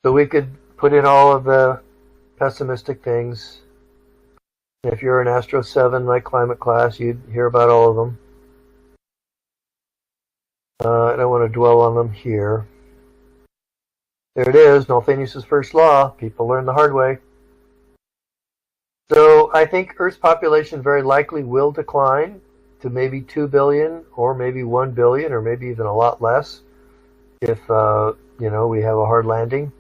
So we could put in all of the pessimistic things. If you're in Astro 7, like climate class, you'd hear about all of them. I don't want to dwell on them here. There it is, Nolthenius' first law. People learn the hard way. So I think Earth's population very likely will decline to maybe 2 billion or maybe 1 billion or maybe even a lot less if we have a hard landing.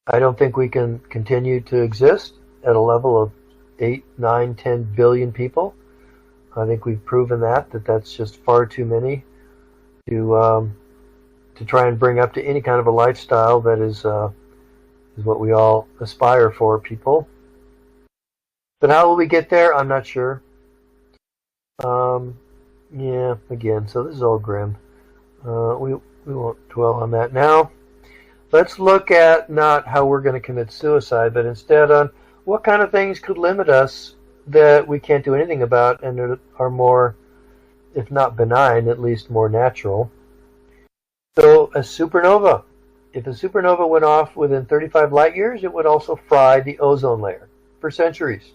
I don't think we can continue to exist at a level of 8, 9, 10 billion people. I think we've proven that that's just far too many to try and bring up to any kind of a lifestyle that is what we all aspire for, people. But how will we get there? I'm not sure. Yeah, again, so this is all grim. We won't dwell on that now. Let's look at not how we're going to commit suicide, but instead on what kind of things could limit us that we can't do anything about and are more, if not benign, at least more natural. So a supernova. If a supernova went off within 35 light years, it would also fry the ozone layer for centuries.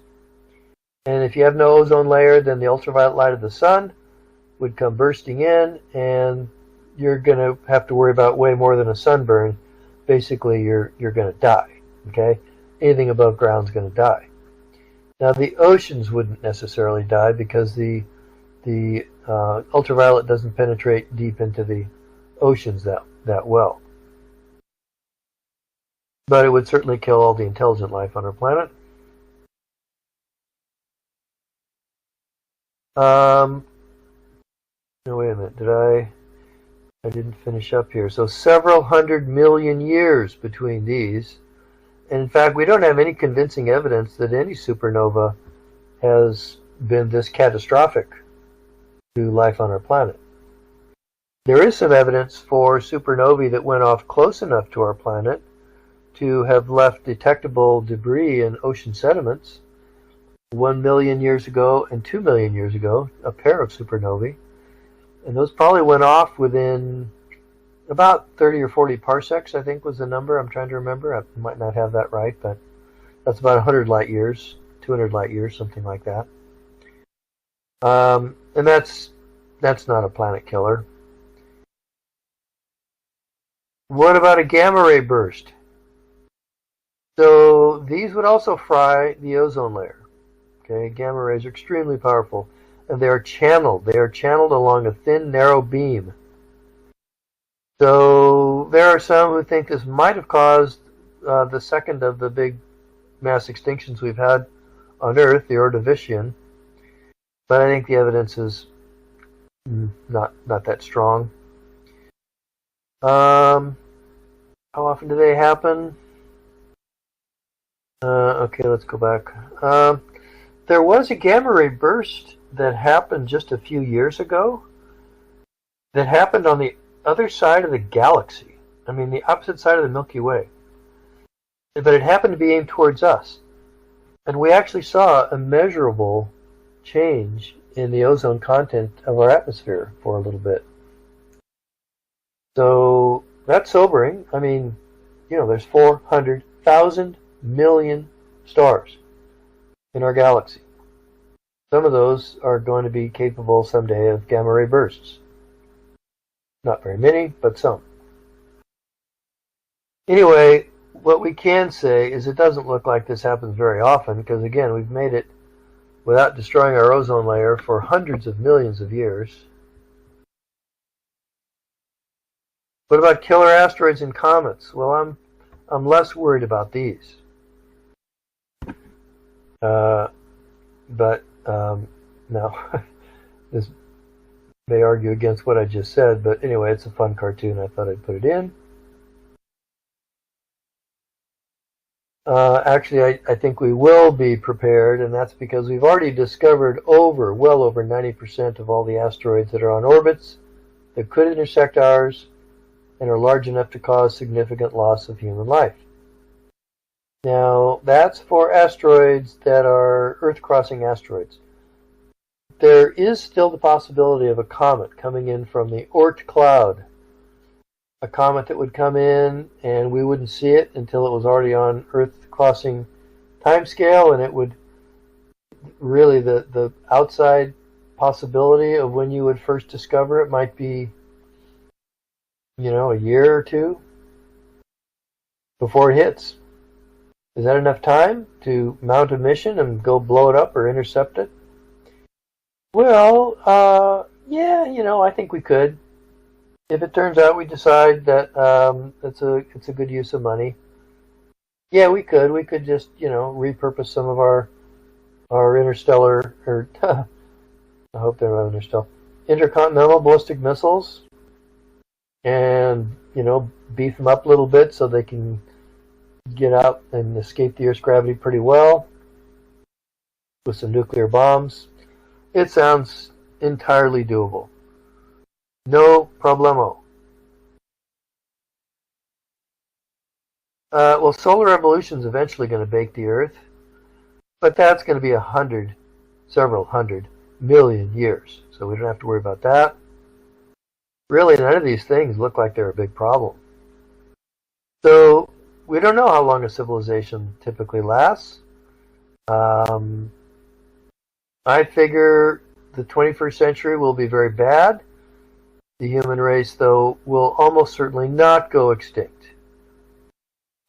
And if you have no ozone layer, then the ultraviolet light of the sun would come bursting in, and you're going to have to worry about way more than a sunburn. Basically, you're going to die. Okay, anything above ground is going to die. Now, the oceans wouldn't necessarily die because the ultraviolet doesn't penetrate deep into the oceans that well. But it would certainly kill all the intelligent life on our planet. No, wait a minute. I didn't finish up here. So several 100 million years between these. And in fact, we don't have any convincing evidence that any supernova has been this catastrophic to life on our planet. There is some evidence for supernovae that went off close enough to our planet to have left detectable debris in ocean sediments 1 million years ago and 2 million years ago, a pair of supernovae. And those probably went off within about 30 or 40 parsecs, I think was the number. I'm trying to remember. I might not have that right, but that's about 100 light years, 200 light years, something like that. And that's not a planet killer. What about a gamma ray burst? So these would also fry the ozone layer. Okay, gamma rays are extremely powerful, and they are channeled. They are channeled along a thin, narrow beam. So there are some who think this might have caused the second of the big mass extinctions we've had on Earth, the Ordovician. But I think the evidence is not that strong. How often do they happen? Okay, let's go back. There was a gamma ray burst that happened just a few years ago that happened on the other side of the galaxy. I mean, the opposite side of the Milky Way. But it happened to be aimed towards us. And we actually saw a measurable change in the ozone content of our atmosphere for a little bit. So that's sobering. I mean, there's 400,000 million stars in our galaxy. Some of those are going to be capable someday of gamma ray bursts. Not very many, but some. Anyway, what we can say is it doesn't look like this happens very often because, again, we've made it without destroying our ozone layer for hundreds of millions of years. What about killer asteroids and comets? Well, I'm less worried about these. Now, this may argue against what I just said, but anyway, it's a fun cartoon. I thought I'd put it in. Actually, I think we will be prepared, and that's because we've already discovered well over 90% of all the asteroids that are on orbits that could intersect ours and are large enough to cause significant loss of human life. Now, that's for asteroids that are Earth-crossing asteroids. There is still the possibility of a comet coming in from the Oort cloud a comet that would come in and we wouldn't see it until it was already on Earth crossing timescale, and it would really, the outside possibility of when you would first discover it might be, a year or two before it hits. Is that enough time to mount a mission and go blow it up or intercept it? Well, yeah, I think we could. If it turns out we decide that it's a good use of money, yeah, we could. We could just, repurpose some of our interstellar, or I hope they're not interstellar, intercontinental ballistic missiles, and beef them up a little bit so they can get out and escape the Earth's gravity pretty well with some nuclear bombs. It sounds entirely doable. No problemo. Well, solar revolution is eventually going to bake the Earth, but that's going to be several hundred million years, so we don't have to worry about that. Really, none of these things look like they're a big problem. So we don't know how long a civilization typically lasts. I figure the 21st century will be very bad. The human race, though, will almost certainly not go extinct.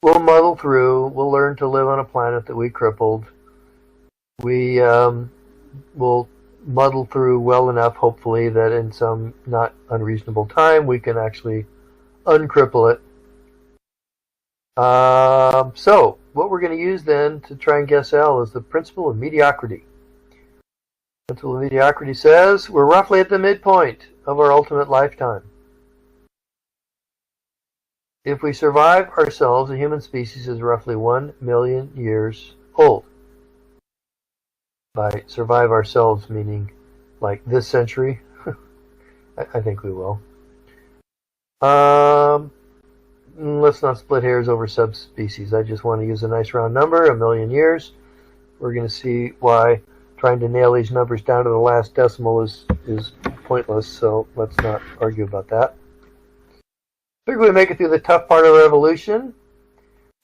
We'll muddle through. We'll learn to live on a planet that we crippled. We will muddle through well enough, hopefully, that in some not unreasonable time we can actually uncripple it. So, what we're going to use then to try and guess L is the principle of mediocrity. The principle of mediocrity says we're roughly at the midpoint of our ultimate lifetime. If we survive ourselves, the human species is roughly 1 million years old. By survive ourselves, meaning like this century. I think we will. Let's not split hairs over subspecies. I just want to use a nice round number, 1 million years. We're going to see why trying to nail these numbers down to the last decimal is pointless, so let's not argue about that. Figure we make it through the tough part of our evolution.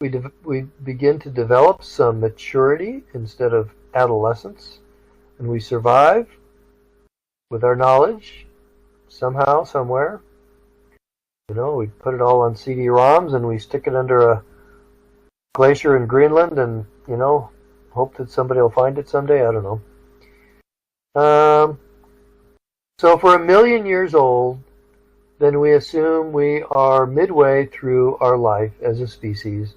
We begin to develop some maturity instead of adolescence, and we survive with our knowledge somehow, somewhere. We put it all on CD-ROMs and we stick it under a glacier in Greenland and, hope that somebody will find it someday. I don't know. So if we're 1 million years old, then we assume we are midway through our life as a species.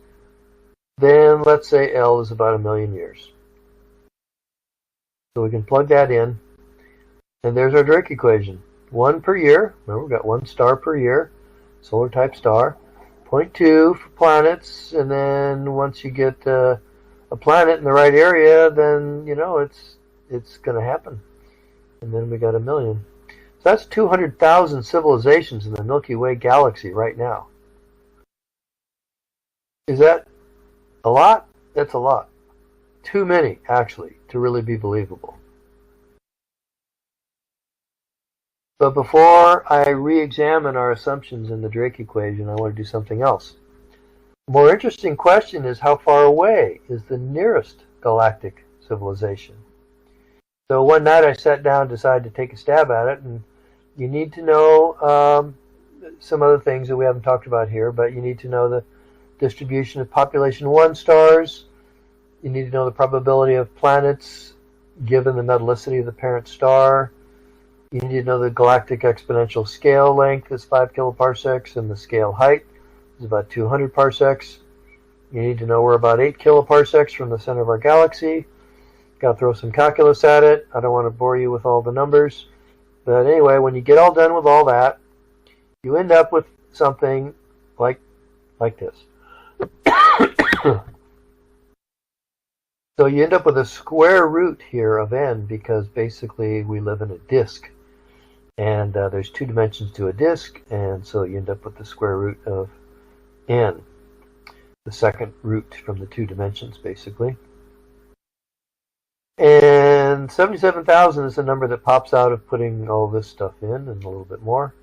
Then let's say L is about 1 million years. So we can plug that in. And there's our Drake equation. 1 per year. Remember, we've got 1 star per year. Solar type star. 0.2 for planets. And then once you get a planet in the right area, then, it's going to happen. And then we got 1 million. So that's 200,000 civilizations in the Milky Way galaxy right now. Is that a lot? That's a lot. Too many, actually, to really be believable. But before I re-examine our assumptions in the Drake equation, I want to do something else. A more interesting question is, how far away is the nearest galactic civilization? So one night I sat down and decided to take a stab at it, and you need to know some other things that we haven't talked about here, but you need to know the distribution of population 1 stars. You need to know the probability of planets given the metallicity of the parent star. You need to know the galactic exponential scale length is 5 kiloparsecs, and the scale height is about 200 parsecs. You need to know we're about 8 kiloparsecs from the center of our galaxy. Got to throw some calculus at it. I don't want to bore you with all the numbers. But anyway, when you get all done with all that, you end up with something like this. So you end up with a square root here of n, because basically we live in a disk. And there's 2 dimensions to a disk, and so you end up with the square root of n. The second root from the 2 dimensions, basically. And 77,000 is the number that pops out of putting all this stuff in, and a little bit more.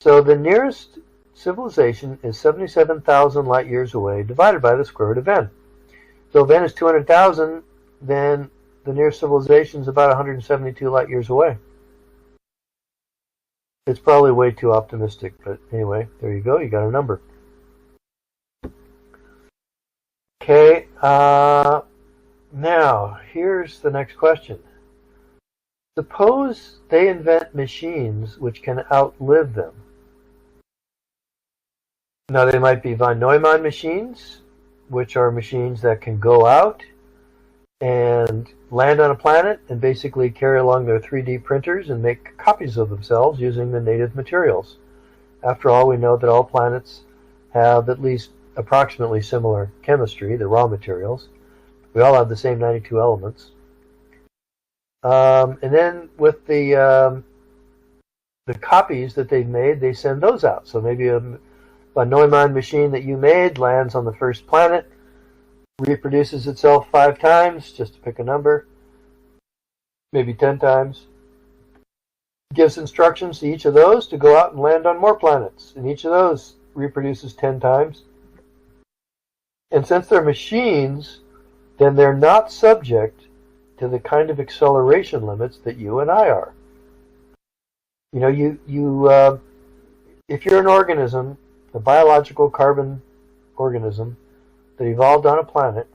So the nearest civilization is 77,000 light years away, divided by the square root of n. So if n is 200,000, then the nearest civilization is about 172 light years away. It's probably way too optimistic, but anyway, there you go. You got a number. Okay, now here's the next question. Suppose they invent machines which can outlive them. Now they might be von Neumann machines, which are machines that can go out and land on a planet and basically carry along their 3D printers and make copies of themselves using the native materials. After all, we know that all planets have at least approximately similar chemistry, the raw materials. We all have the same 92 elements. And then with the copies that they've made, they send those out. So maybe a Neumann machine that you made lands on the first planet, reproduces itself 5 times, just to pick a number, maybe 10 times, gives instructions to each of those to go out and land on more planets, and each of those reproduces 10 times. And since they're machines, then they're not subject to the kind of acceleration limits that you and I are. You know, if you're an organism, a biological carbon organism that evolved on a planet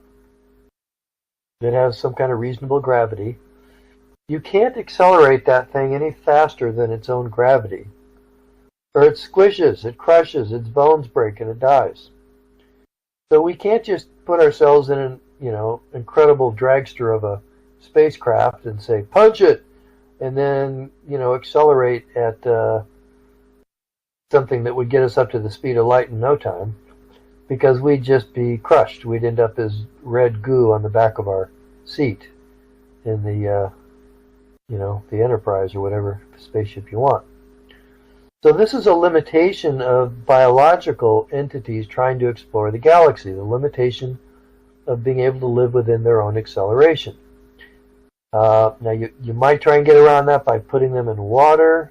that has some kind of reasonable gravity, you can't accelerate that thing any faster than its own gravity. Or it squishes, it crushes, its bones break, and it dies. So we can't just put ourselves in an incredible dragster of a spacecraft and say, punch it, and then, accelerate at something that would get us up to the speed of light in no time, because we'd just be crushed. We'd end up as red goo on the back of our seat in the, the Enterprise or whatever spaceship you want. So this is a limitation of biological entities trying to explore the galaxy, the limitation of being able to live within their own acceleration. Now you might try and get around that by putting them in water.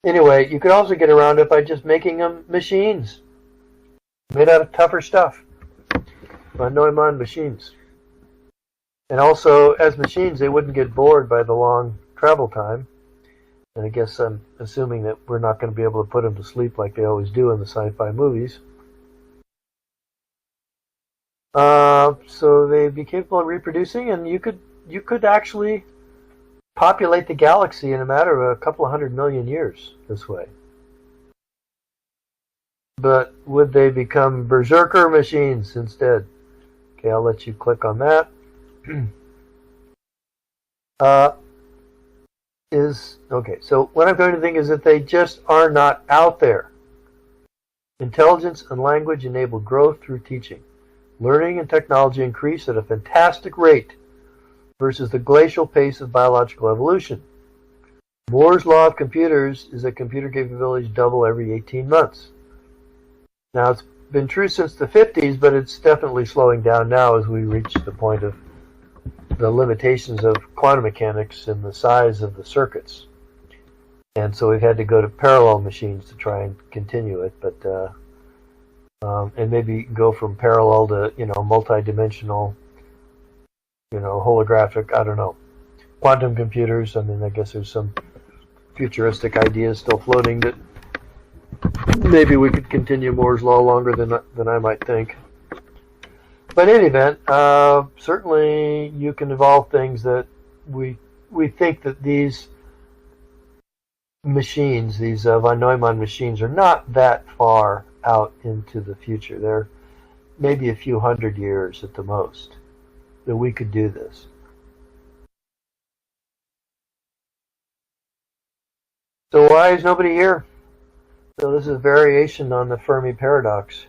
Anyway, you could also get around it by just making them machines made out of tougher stuff. Von Neumann machines. And also, as machines, they wouldn't get bored by the long travel time. And I guess I'm assuming that we're not going to be able to put them to sleep like they always do in the sci-fi movies. So they'd be capable of reproducing, and you could actually populate the galaxy in a matter of a couple of 100 million years this way. But would they become berserker machines instead? Okay, I'll let you click on that. So what I'm going to think is that they just are not out there. Intelligence and language enable growth through teaching. Learning and technology increase at a fantastic rate versus the glacial pace of biological evolution. Moore's law of computers is that computer capabilities double every 18 months. Now, it's been true since the 50s, but it's definitely slowing down now as we reach the point of the limitations of quantum mechanics and the size of the circuits. And so we've had to go to parallel machines to try and continue it, but and maybe go from parallel to, multi-dimensional, holographic, I don't know. Quantum computers, I mean, I guess there's some futuristic ideas still floating that maybe we could continue Moore's law longer than I might think. But in any event, certainly you can evolve things that we think that these machines, these von Neumann machines, are not that far out into the future. They're maybe a few hundred years at the most that we could do this. So why is nobody here? So this is a variation on the Fermi paradox.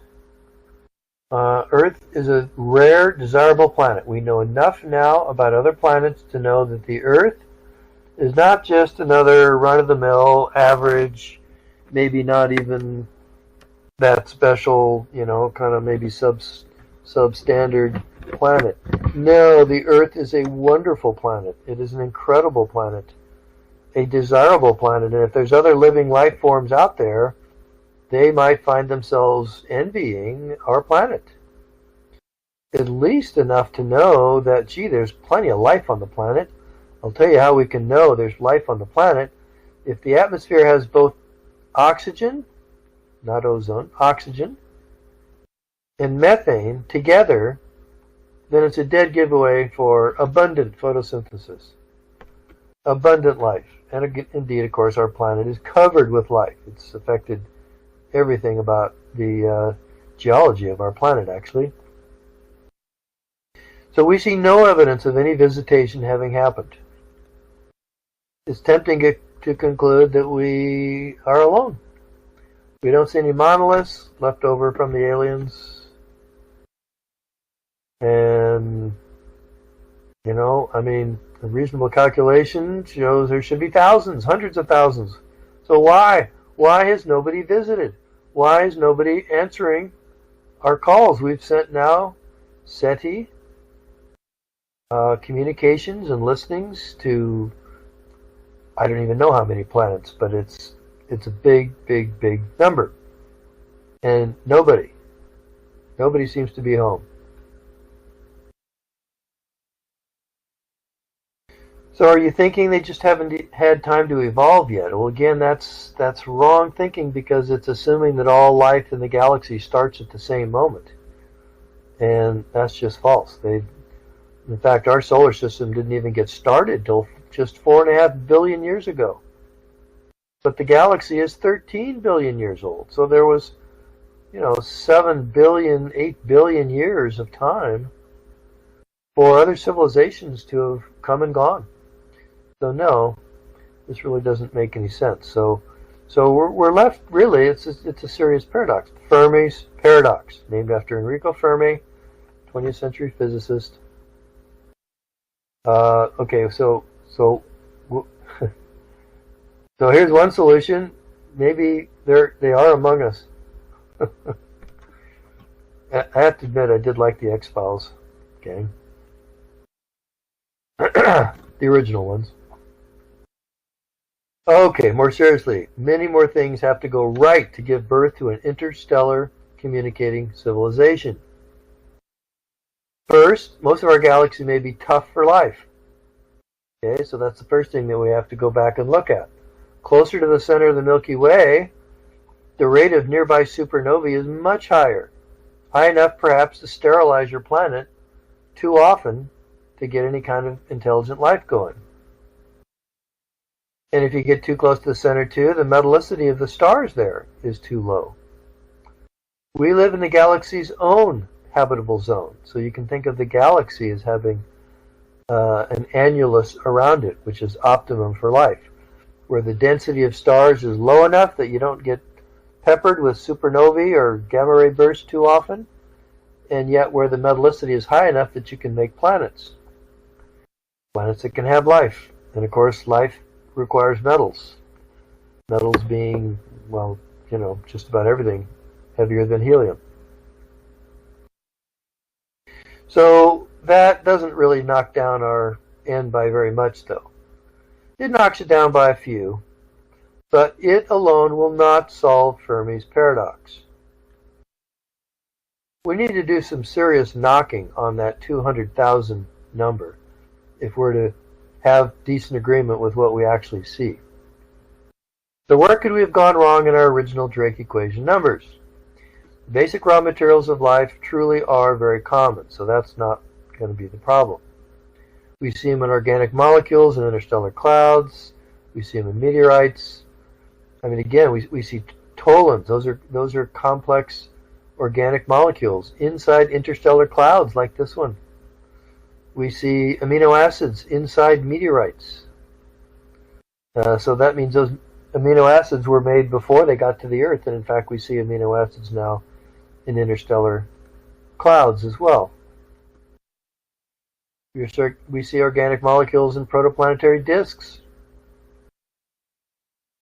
Earth is a rare, desirable planet. We know enough now about other planets to know that the Earth is not just another run-of-the-mill, average, maybe not even that special, kind of maybe substandard planet. No, the Earth is a wonderful planet. It is an incredible planet. a desirable planet. And if there's other living life forms out there, they might find themselves envying our planet. At least enough to know that, gee, there's plenty of life on the planet. I'll tell you how we can know there's life on the planet. If the atmosphere has both oxygen, not ozone, oxygen, and methane together, then it's a dead giveaway for abundant photosynthesis, abundant life. And indeed, of course, our planet is covered with life. It's affected everything about the geology of our planet, actually. So we see no evidence of any visitation having happened. It's tempting to conclude that we are alone. We don't see any monoliths left over from the aliens. And, a reasonable calculation shows there should be thousands, hundreds of thousands. So why? Why has nobody visited? Why is nobody answering our calls? We've sent now SETI communications and listenings to, I don't even know how many planets, but it's a big, big, big number. And nobody seems to be home. So are you thinking they just haven't had time to evolve yet? Well, again, that's wrong thinking, because it's assuming that all life in the galaxy starts at the same moment. And that's just false. In fact, our solar system didn't even get started till just 4.5 billion years ago. But the galaxy is 13 billion years old. So there was, 7 billion, 8 billion years of time for other civilizations to have come and gone. So no, this really doesn't make any sense. So we're left, really, it's a serious paradox. Fermi's paradox, named after Enrico Fermi, 20th century physicist. Okay, so here's one solution. Maybe they are among us. I have to admit, I did like the X-Files gang. The original ones. Okay, more seriously, many more things have to go right to give birth to an interstellar communicating civilization. First, most of our galaxy may be tough for life. Okay, so that's the first thing that we have to go back and look at. Closer to the center of the Milky Way, the rate of nearby supernovae is much higher. High enough, perhaps, to sterilize your planet too often to get any kind of intelligent life going. And if you get too close to the center too, the metallicity of the stars there is too low. We live in the galaxy's own habitable zone. So you can think of the galaxy as having an annulus around it, which is optimum for life, where the density of stars is low enough that you don't get peppered with supernovae or gamma ray bursts too often, and yet where the metallicity is high enough that you can make planets that can have life. And of course, life requires metals. Metals being, just about everything heavier than helium. So that doesn't really knock down our N by very much, though. It knocks it down by a few, but it alone will not solve Fermi's paradox. We need to do some serious knocking on that 200,000 number if we're to have decent agreement with what we actually see. So where could we have gone wrong in our original Drake equation numbers? The basic raw materials of life truly are very common, so that's not going to be the problem. We see them in organic molecules in interstellar clouds. We see them in meteorites. Again, we see tolons. Those are complex organic molecules inside interstellar clouds like this one. We see amino acids inside meteorites. So that means those amino acids were made before they got to the Earth, and in fact we see amino acids now in interstellar clouds as well. We see organic molecules in protoplanetary disks.